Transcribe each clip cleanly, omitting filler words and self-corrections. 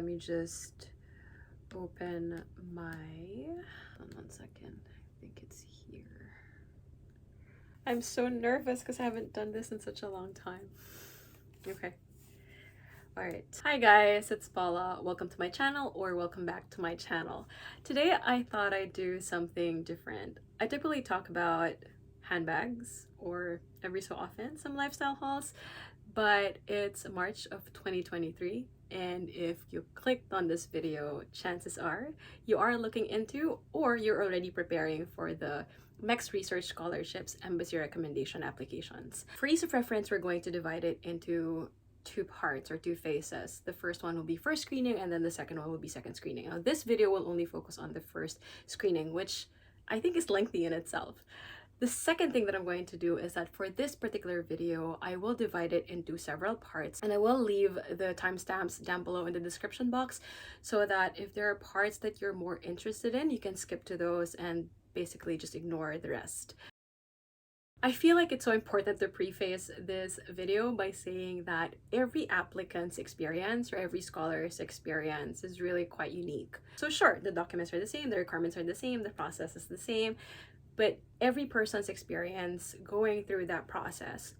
Let me just open my, hold on 1 second, I think it's here. I'm so nervous because I haven't done this in such a long time. Okay. Alright. Hi guys, it's Paula. Welcome to my channel, or welcome back to my channel. Today I thought I'd do something different. I typically talk about handbags, or every so often some lifestyle hauls, but it's March of 2023, and if you clicked on this video, chances are you are looking into, or you're already preparing for the MEXT Research Scholarships Embassy Recommendation applications. For ease of reference, we're going to divide it into two parts or two phases. The first one will be first screening, and then the second one will be second screening. Now, this video will only focus on the first screening, which I think is lengthy in itself. The second thing that I'm going to do is that for this particular video, I will divide it into several parts, and I will leave the timestamps down below in the description box so that if there are parts that you're more interested in, you can skip to those and basically just ignore the rest. I feel like it's so important to preface this video by saying that every applicant's experience or every scholar's experience is really quite unique. So sure, the documents are the same, the requirements are the same, the process is the same, but every person's experience going through that process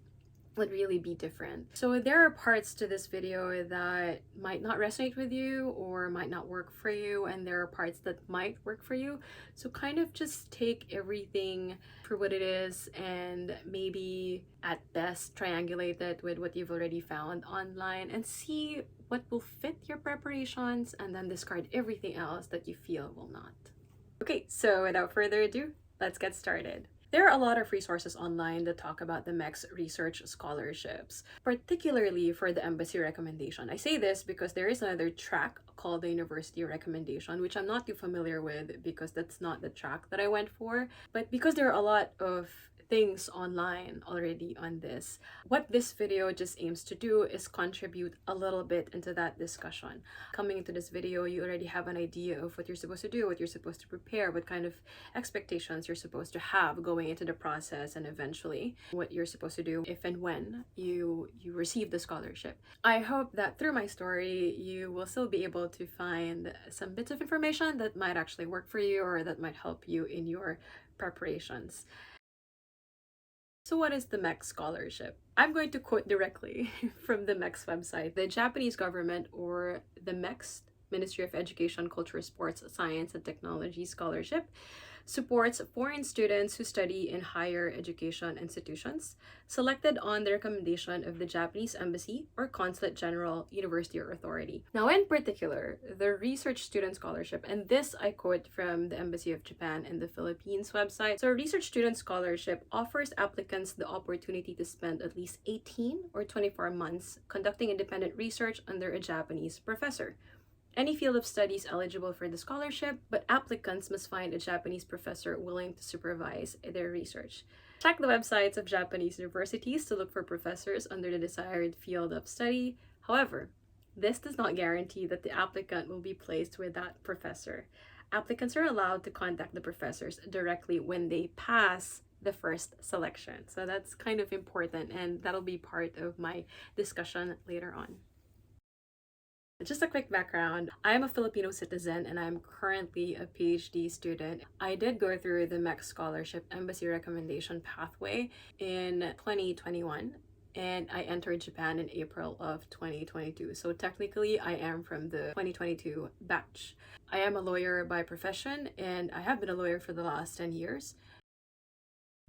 would really be different. So there are parts to this video that might not resonate with you or might not work for you, and there are parts that might work for you. So kind of just take everything for what it is and maybe at best triangulate it with what you've already found online and see what will fit your preparations, and then discard everything else that you feel will not. Okay, so without further ado, let's get started. There are a lot of resources online that talk about the MEXT Research Scholarships, particularly for the embassy recommendation. I say this because there is another track called the University Recommendation, which I'm not too familiar with because that's not the track that I went for, but because there are a lot of things online already on this. What this video just aims to do is contribute a little bit into that discussion. Coming into this video, you already have an idea of what you're supposed to do, what you're supposed to prepare, what kind of expectations you're supposed to have going into the process, and eventually what you're supposed to do if and when you receive the scholarship. I hope that through my story, you will still be able to find some bits of information that might actually work for you or that might help you in your preparations. So what is the MEXT scholarship? I'm going to quote directly from the MEXT website. The Japanese government, or the MEXT, Ministry of Education, Culture, Sports, Science, and Technology Scholarship, supports foreign students who study in higher education institutions selected on the recommendation of the Japanese Embassy or Consulate General, University, or Authority. Now, in particular, the Research Student Scholarship, and this I quote from the Embassy of Japan in the Philippines website. So, a Research Student Scholarship offers applicants the opportunity to spend at least 18 or 24 months conducting independent research under a Japanese professor. Any field of study is eligible for the scholarship, but applicants must find a Japanese professor willing to supervise their research. Check the websites of Japanese universities to look for professors under the desired field of study. However, this does not guarantee that the applicant will be placed with that professor. Applicants are allowed to contact the professors directly when they pass the first selection. So that's kind of important, and that'll be part of my discussion later on. Just a quick background, I am a Filipino citizen and I'm currently a PhD student. I did go through the MEXT Scholarship Embassy Recommendation pathway in 2021, and I entered Japan in April of 2022. So technically I am from the 2022 batch. I am a lawyer by profession, and I have been a lawyer for the last 10 years.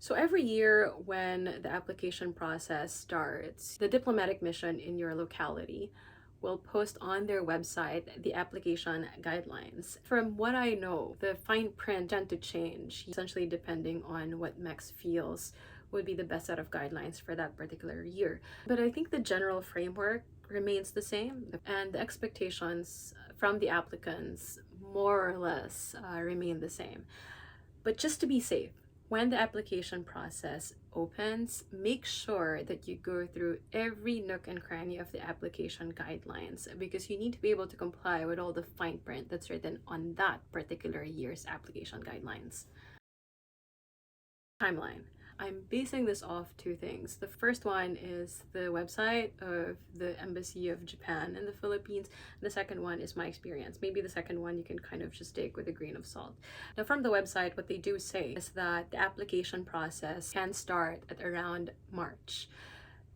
So every year when the application process starts, the diplomatic mission in your locality will post on their website the application guidelines. From what I know, the fine print tend to change, essentially depending on what MEXT feels would be the best set of guidelines for that particular year. But I think the general framework remains the same, and the expectations from the applicants more or less remain the same. But just to be safe, when the application process opens, make sure that you go through every nook and cranny of the application guidelines, because you need to be able to comply with all the fine print that's written on that particular year's application guidelines. Timeline. I'm basing this off two things. The first one is the website of the Embassy of Japan in the Philippines. The second one is my experience. Maybe the second one you can kind of just take with a grain of salt. Now, from the website, what they do say is that the application process can start at around March.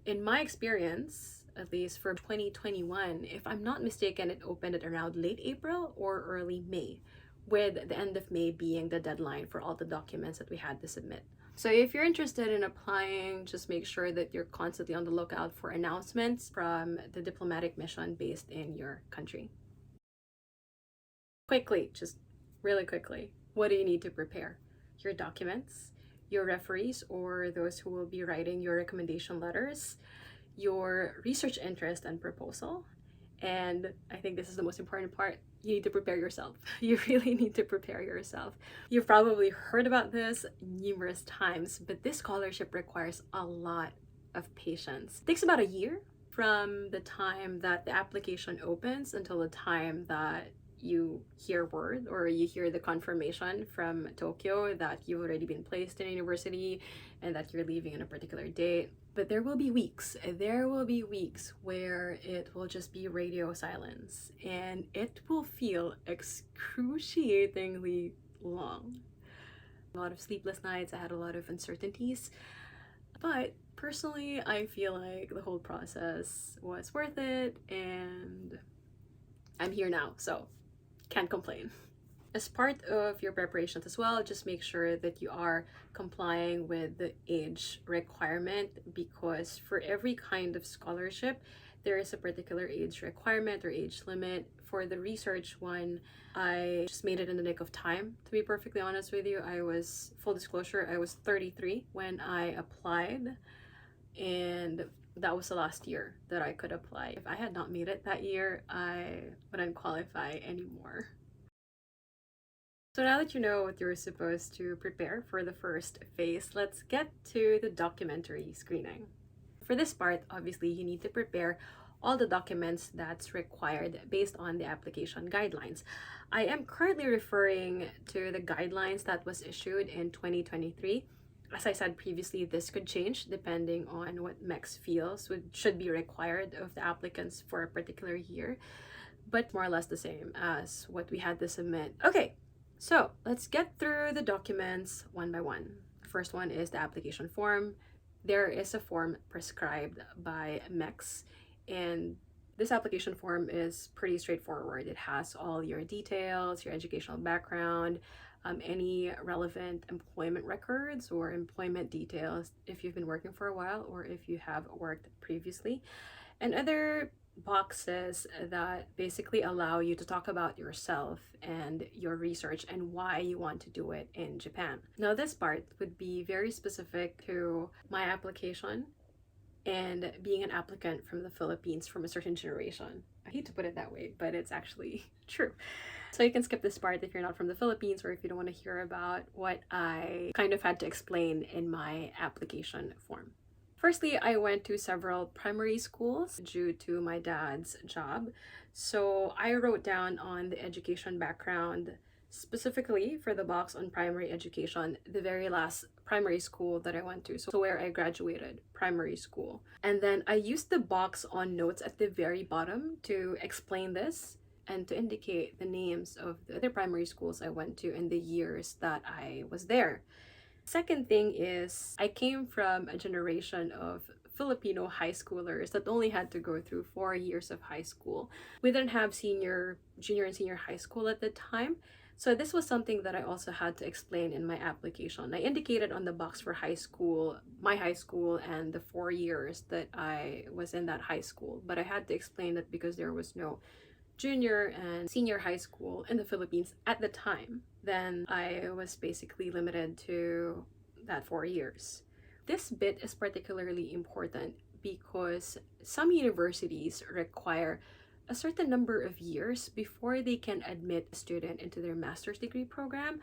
In my experience, at least for 2021, if I'm not mistaken, it opened at around late April or early May, with the end of May being the deadline for all the documents that we had to submit. So if you're interested in applying, just make sure that you're constantly on the lookout for announcements from the diplomatic mission based in your country. Quickly, just really quickly, what do you need to prepare? Your documents, your referees or those who will be writing your recommendation letters, your research interest and proposal, and I think this is the most important part, you need to prepare yourself. You really need to prepare yourself. You've probably heard about this numerous times, but this scholarship requires a lot of patience. It takes about a year from the time that the application opens until the time that you hear word or you hear the confirmation from Tokyo that you've already been placed in a university and that you're leaving on a particular date. But there will be weeks where it will just be radio silence and it will feel excruciatingly long. A lot of sleepless nights, I had a lot of uncertainties, but personally I feel like the whole process was worth it and I'm here now, so can't complain. As part of your preparations as well, just make sure that you are complying with the age requirement, because for every kind of scholarship, there is a particular age requirement or age limit. For the research one, I just made it in the nick of time. To be perfectly honest with you, full disclosure, I was 33 when I applied, and that was the last year that I could apply. If I had not made it that year, I wouldn't qualify anymore. So now that you know what you're supposed to prepare for the first phase, let's get to the documentary screening. For this part, obviously, you need to prepare all the documents that's required based on the application guidelines. I am currently referring to the guidelines that was issued in 2023. As I said previously, this could change depending on what MEXT feels should be required of the applicants for a particular year, but more or less the same as what we had to submit. Okay, so let's get through the documents one by one. The first one is the application form. There is a form prescribed by MEXT, and this application form is pretty straightforward. It has all your details, your educational background, any relevant employment records or employment details if you've been working for a while or if you have worked previously, and other boxes that basically allow you to talk about yourself and your research and why you want to do it in Japan. Now, this part would be very specific to my application and being an applicant from the Philippines from a certain generation. I hate to put it that way, but it's actually true. So you can skip this part if you're not from the Philippines or if you don't want to hear about what I kind of had to explain in my application form. Firstly, I went to several primary schools due to my dad's job. So I wrote down on the education background, specifically for the box on primary education, the very last primary school that I went to, so where I graduated, primary school. And then I used the box on notes at the very bottom to explain this and to indicate the names of the other primary schools I went to and the years that I was there. Second thing is, I came from a generation of Filipino high schoolers that only had to go through 4 years of high school. We didn't have junior and senior high school at the time. So this was something that I also had to explain in my application. I indicated on the box for high school, my high school, and the 4 years that I was in that high school. But I had to explain that because there was no junior and senior high school in the Philippines at the time, then I was basically limited to that 4 years. This bit is particularly important because some universities require a certain number of years before they can admit a student into their master's degree program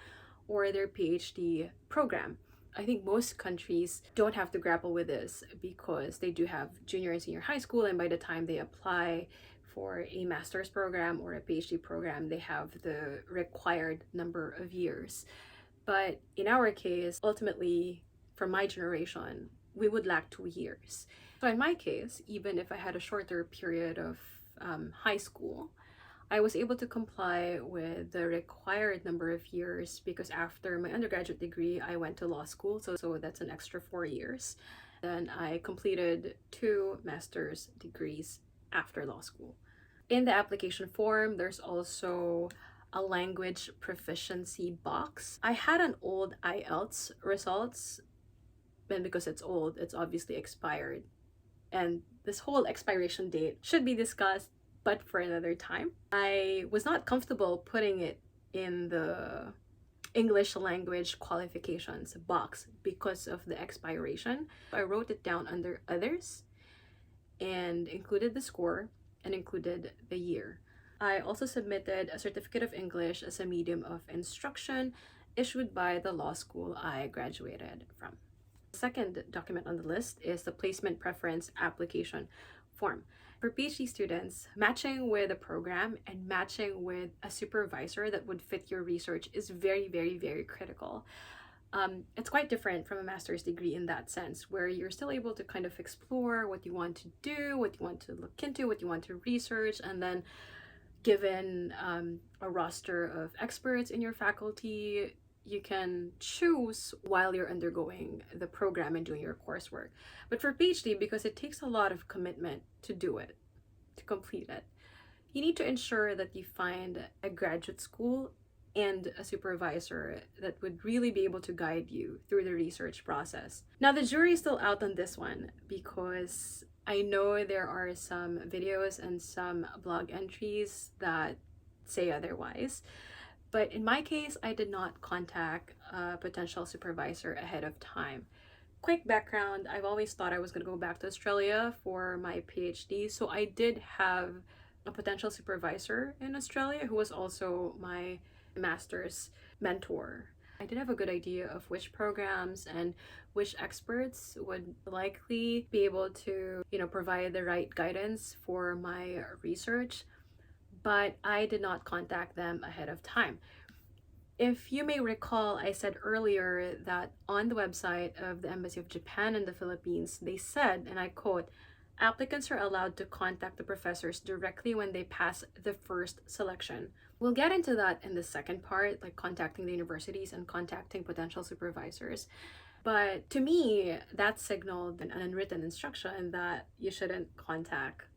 or their PhD program. I think most countries don't have to grapple with this because they do have junior and senior high school, and by the time they apply for a master's program or a PhD program, they have the required number of years. But in our case, ultimately, from my generation, we would lack 2 years. So in my case, even if I had a shorter period of high school, I was able to comply with the required number of years because after my undergraduate degree, I went to law school. So that's an extra 4 years. Then I completed 2 master's degrees after law school. In the application form, there's also a language proficiency box. I had an old IELTS results, and because it's old, it's obviously expired. And this whole expiration date should be discussed, but for another time. I was not comfortable putting it in the English language qualifications box because of the expiration. I wrote it down under others and included the score and included the year. I also submitted a certificate of English as a medium of instruction issued by the law school I graduated from. The second document on the list is the placement preference application form. For PhD students, matching with a program and matching with a supervisor that would fit your research is very, very, very critical. It's quite different from a master's degree in that sense, where you're still able to kind of explore what you want to do, what you want to look into, what you want to research, and then given a roster of experts in your faculty, you can choose while you're undergoing the program and doing your coursework. But for PhD, because it takes a lot of commitment to do it, to complete it, you need to ensure that you find a graduate school and a supervisor that would really be able to guide you through the research process. Now, the jury is still out on this one because I know there are some videos and some blog entries that say otherwise. But in my case, I did not contact a potential supervisor ahead of time. Quick background, I've always thought I was going to go back to Australia for my PhD, so I did have a potential supervisor in Australia who was also my master's mentor. I did have a good idea of which programs and which experts would likely be able to, provide the right guidance for my research, but I did not contact them ahead of time. If you may recall, I said earlier that on the website of the Embassy of Japan in the Philippines, they said, and I quote, "Applicants are allowed to contact the professors directly when they pass the first selection." We'll get into that in the second part, like contacting the universities and contacting potential supervisors. But to me, that signaled an unwritten instruction that you shouldn't contact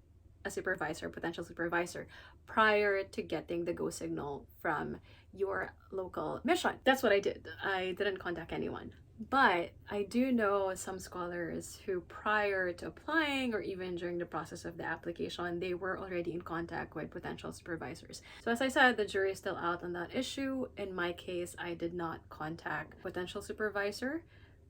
a supervisor, potential supervisor, prior to getting the go signal from your local mission. That's what I did. I didn't contact anyone. But I do know some scholars who, prior to applying or even during the process of the application, they were already in contact with potential supervisors. So as I said, the jury is still out on that issue. In my case, I did not contact potential supervisor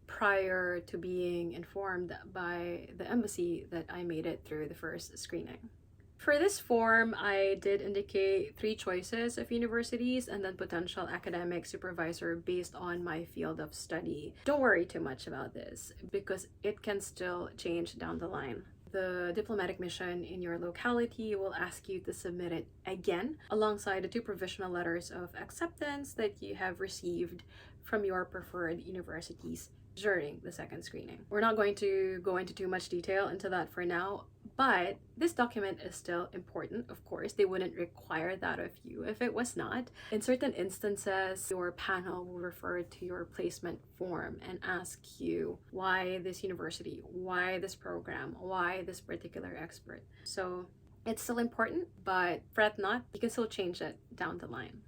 prior to being informed by the embassy that I made it through the first screening. For this form, I did indicate 3 choices of universities and then potential academic supervisor based on my field of study. Don't worry too much about this because it can still change down the line. The diplomatic mission in your locality will ask you to submit it again alongside the 2 provisional letters of acceptance that you have received from your preferred universities during the second screening. We're not going to go into too much detail into that for now, but this document is still important. Of course, they wouldn't require that of you if it was not. In certain instances, your panel will refer to your placement form and ask you why this university, why this program, why this particular expert. So it's still important, but fret not, you can still change it down the line.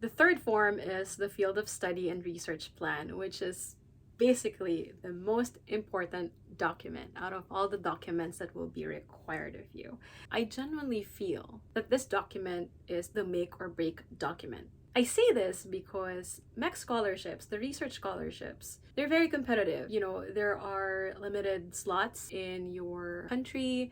The third form is the field of study and research plan, which is basically the most important document out of all the documents that will be required of you. I genuinely feel that this document is the make or break document. I say this because MEXT scholarships, the research scholarships, they're very competitive. There are limited slots in your country.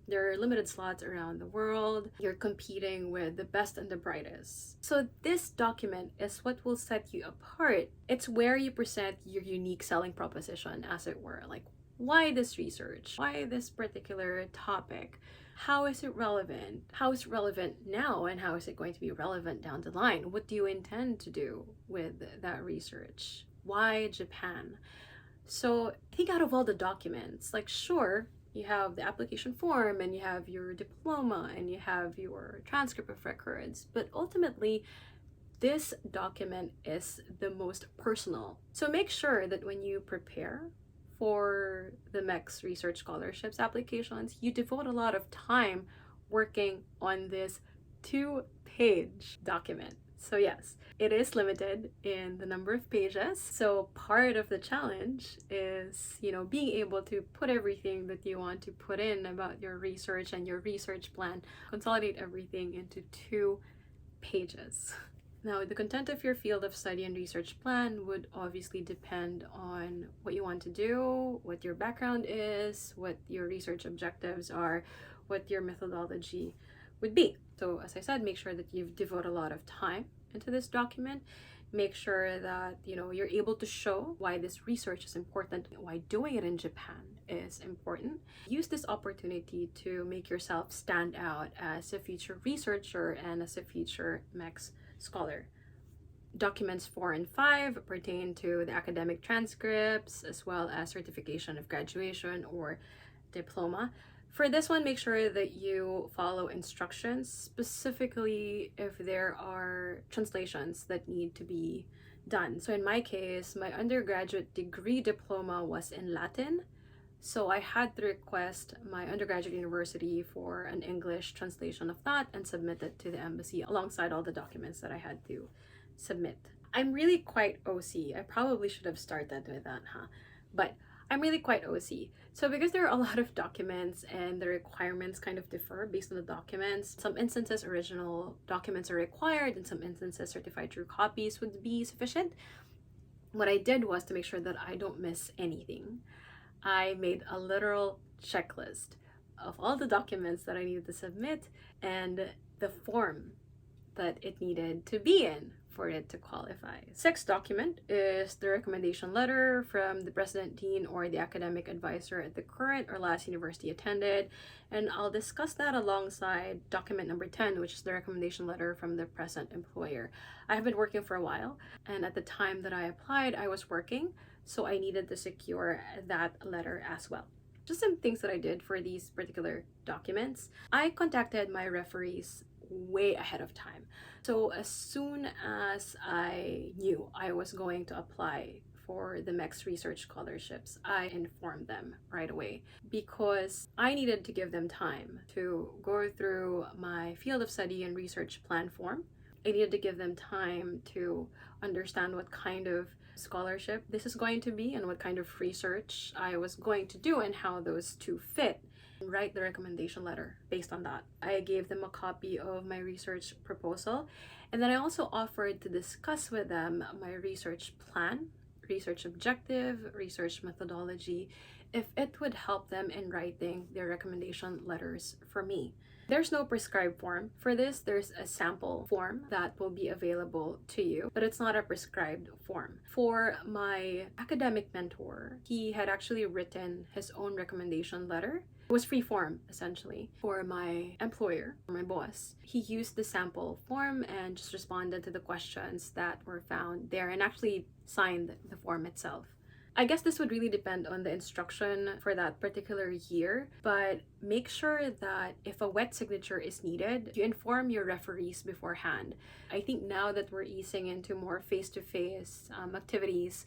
There are limited slots around the world. You're competing with the best and the brightest. So this document is what will set you apart. It's where you present your unique selling proposition, as it were. Like, why this research? Why this particular topic? How is it relevant? How is it relevant now? And how is it going to be relevant down the line? What do you intend to do with that research? Why Japan? So think out of all the documents, like sure, you have the application form and you have your diploma and you have your transcript of records, but ultimately this document is the most personal. So make sure that when you prepare for the MEXT research scholarships applications, you devote a lot of time working on this 2-page document. So yes, it is limited in the number of pages. So part of the challenge is, being able to put everything that you want to put in about your research and your research plan, consolidate everything into 2 pages. Now, the content of your field of study and research plan would obviously depend on what you want to do, what your background is, what your research objectives are, what your methodology would be. So as I said, make sure that you've devoted a lot of time into this document. Make sure that you're able to show why this research is important, why doing it in Japan is important. Use this opportunity to make yourself stand out as a future researcher and as a future MEXT scholar. Documents 4 and 5 pertain to the academic transcripts as well as certification of graduation or diploma. For this one, make sure that you follow instructions, specifically if there are translations that need to be done. So in my case, my undergraduate degree diploma was in Latin. So I had to request my undergraduate university for an English translation of that and submit it to the embassy alongside all the documents that I had to submit. I'm really quite OC. I probably should have started with that, But I'm really quite OC. So because there are a lot of documents and the requirements kind of differ based on the documents, some instances original documents are required, in some instances certified true copies would be sufficient. What I did was to make sure that I don't miss anything. I made a literal checklist of all the documents that I needed to submit and the form that it needed to be in for it to qualify. Sixth document is the recommendation letter from the president, dean, or the academic advisor at the current or last university attended, and I'll discuss that alongside document number 10, which is the recommendation letter from the present employer. I have been working for a while, and at the time that I applied, I was working, so I needed to secure that letter as well. Just some things that I did for these particular documents. I contacted my referees way ahead of time. So as soon as I knew I was going to apply for the MEXT research scholarships, I informed them right away because I needed to give them time to go through my field of study and research plan form. I needed to give them time to understand what kind of scholarship this is going to be and what kind of research I was going to do and how those two fit. Write the recommendation letter based on that. I gave them a copy of my research proposal, and then I also offered to discuss with them my research plan, research objective, research methodology, if it would help them in writing their recommendation letters for me. There's no prescribed form for this. There's a sample form that will be available to you, but it's not a prescribed form. For my academic mentor, he had actually written his own recommendation letter. It was free form, essentially. For my employer, my boss, he used the sample form and just responded to the questions that were found there and actually signed the form itself. I guess this would really depend on the instruction for that particular year, but make sure that if a wet signature is needed, you inform your referees beforehand. I think now that we're easing into more face-to-face activities,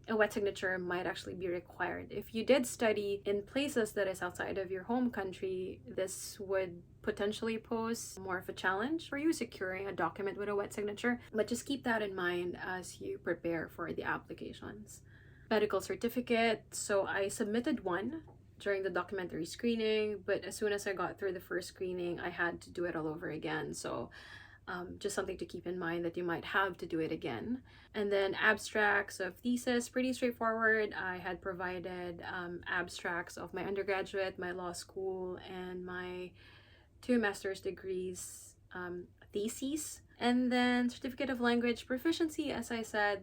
a wet signature might actually be required. If you did study in places that is outside of your home country, this would potentially pose more of a challenge for you securing a document with a wet signature, but just keep that in mind as you prepare for the applications. Medical certificate. So I submitted one during the documentary screening, but as soon as I got through the first screening, I had to do it all over again. So just something to keep in mind that you might have to do it again. And then abstracts of thesis, pretty straightforward. I had provided abstracts of my undergraduate, my law school, and my 2 master's degrees theses. And then certificate of language proficiency, as I said,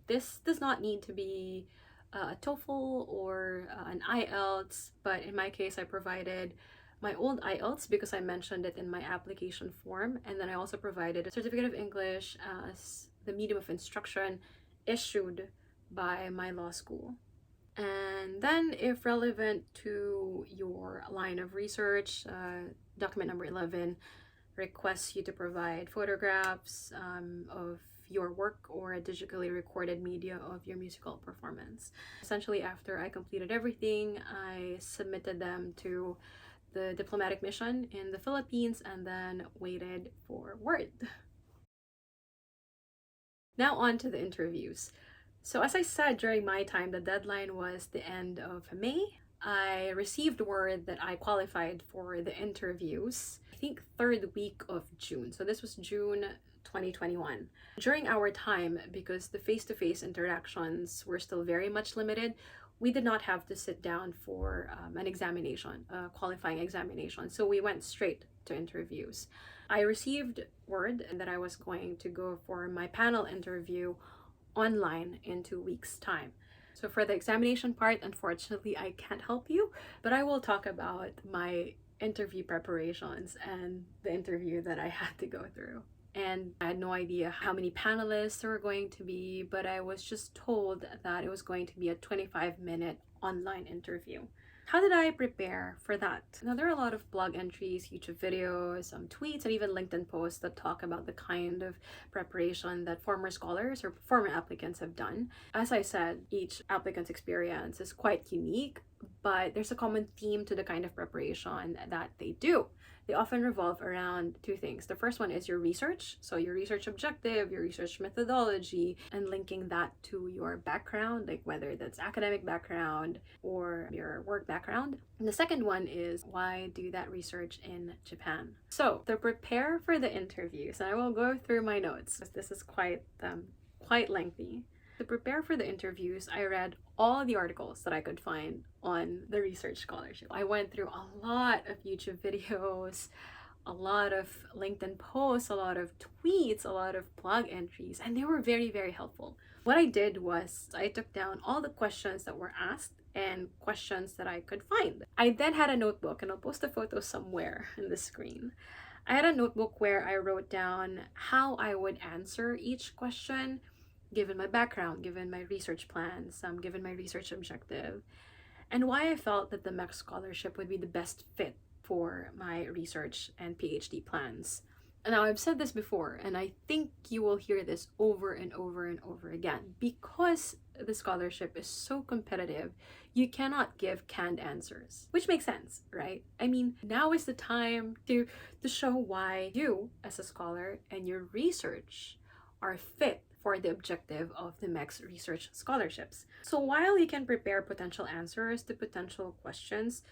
this does not need to be a TOEFL or an IELTS, but in my case, I provided my old IELTS because I mentioned it in my application form, and then I also provided a certificate of English as the medium of instruction issued by my law school. And then, if relevant to your line of research, document number 11 requests you to provide photographs of your work or a digitally recorded media of your musical performance. Essentially, after I completed everything, I submitted them to the diplomatic mission in the Philippines and then waited for word. Now on to the interviews. So as I said, during my time, the deadline was the end of May. I received word that I qualified for the interviews, I think third week of June. So this was June 2021. During our time, because the face-to-face interactions were still very much limited, we did not have to sit down for an examination, a qualifying examination. So we went straight to interviews. I received word that I was going to go for my panel interview online in 2 weeks' time. So for the examination part, unfortunately, I can't help you, but I will talk about my interview preparations and the interview that I had to go through. And I had no idea how many panelists there were going to be, but I was just told that it was going to be a 25-minute online interview. How did I prepare for that? Now, there are a lot of blog entries, YouTube videos, tweets, and even LinkedIn posts that talk about the kind of preparation that former scholars or former applicants have done. As I said, each applicant's experience is quite unique, but there's a common theme to the kind of preparation that they do. They often revolve around two things. The first one is your research, so your research objective, your research methodology, and linking that to your background, like whether that's academic background or your work background. And the second one is why do that research in Japan. So to prepare for the interviews, and I will go through my notes, because this is quite lengthy. To prepare for the interviews, I read all the articles that I could find on the research scholarship. I went through a lot of YouTube videos, a lot of LinkedIn posts, a lot of tweets, a lot of blog entries, and they were very, very helpful. What I did was I took down all the questions that were asked and questions that I could find. I then had a notebook, and I'll post a photo somewhere in the screen. I had a notebook where I wrote down how I would answer each question, given my background, given my research plans, given my research objective, and why I felt that the MEXT scholarship would be the best fit for my research and PhD plans. Now, I've said this before, and I think you will hear this over and over and over again. Because the scholarship is so competitive, you cannot give canned answers, which makes sense, right? I mean, now is the time to show why you, as a scholar, and your research are fit for the objective of the MEXT research scholarships. So while you can prepare potential answers to potential questions,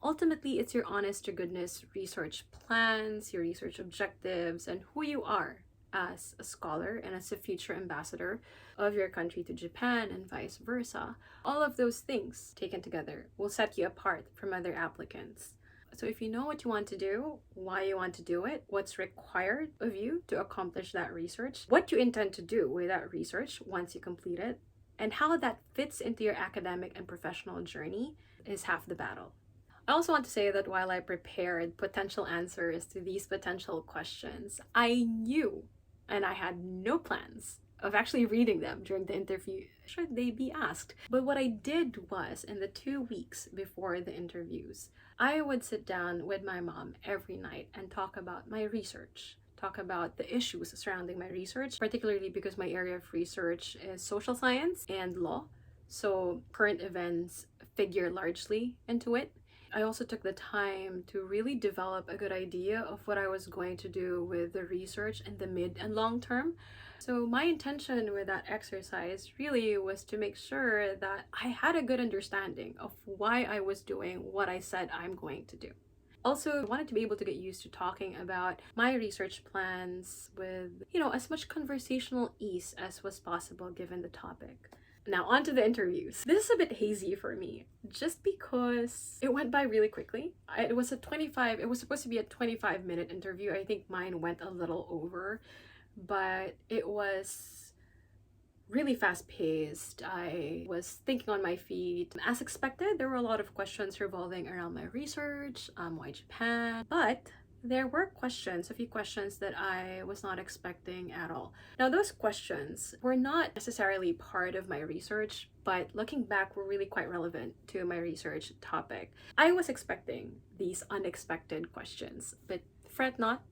ultimately it's your honest to goodness research plans, your research objectives, and who you are as a scholar and as a future ambassador of your country to Japan and vice versa. All of those things taken together will set you apart from other applicants. So if you know what you want to do, why you want to do it, what's required of you to accomplish that research, what you intend to do with that research once you complete it, and how that fits into your academic and professional journey is half the battle. I also want to say that while I prepared potential answers to these potential questions, I knew, and I had no plans of actually reading them during the interview should they be asked. But what I did was, in the 2 weeks before the interviews, I would sit down with my mom every night and talk about my research, talk about the issues surrounding my research, particularly because my area of research is social science and law, so current events figure largely into it. I also took the time to really develop a good idea of what I was going to do with the research in the mid and long term. So my intention with that exercise really was to make sure that I had a good understanding of why I was doing what I said I'm going to do. Also, I wanted to be able to get used to talking about my research plans with, as much conversational ease as was possible given the topic. Now, on to the interviews. This is a bit hazy for me, just because it went by really quickly. It was supposed to be a 25-minute interview. I think mine went a little over, but it was really fast-paced. I was thinking on my feet. As expected, there were a lot of questions revolving around my research, why Japan, but there were questions, a few questions that I was not expecting at all. Now, those questions were not necessarily part of my research, but looking back were really quite relevant to my research topic. I was expecting these unexpected questions, but fret not.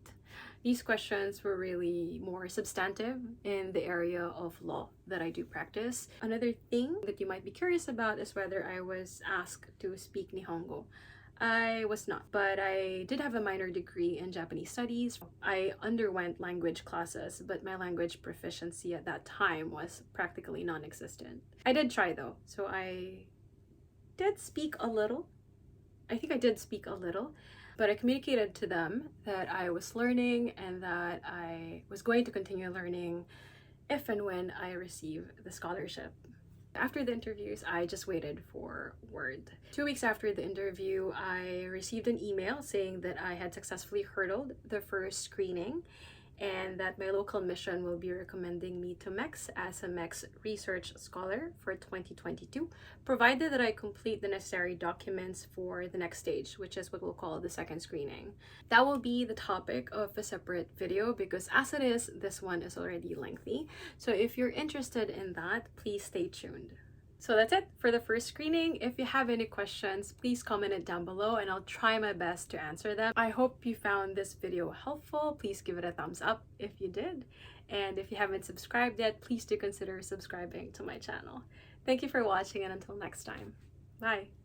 These questions were really more substantive in the area of law that I do practice. Another thing that you might be curious about is whether I was asked to speak Nihongo. I was not, but I did have a minor degree in Japanese studies. I underwent language classes, but my language proficiency at that time was practically non-existent. I did try though, so I did speak a little. I think I did speak a little, but I communicated to them that I was learning and that I was going to continue learning if and when I receive the scholarship. After the interviews, I just waited for word. 2 weeks after the interview, I received an email saying that I had successfully hurdled the first screening and that my local mission will be recommending me to MEXT as a MEXT research scholar for 2022, provided that I complete the necessary documents for the next stage, which is what we'll call the second screening. That will be the topic of a separate video because as it is, this one is already lengthy. So if you're interested in that, please stay tuned. So that's it for the first screening. If you have any questions, please comment it down below and I'll try my best to answer them. I hope you found this video helpful. Please give it a thumbs up if you did. And if you haven't subscribed yet, please do consider subscribing to my channel. Thank you for watching and until next time. Bye.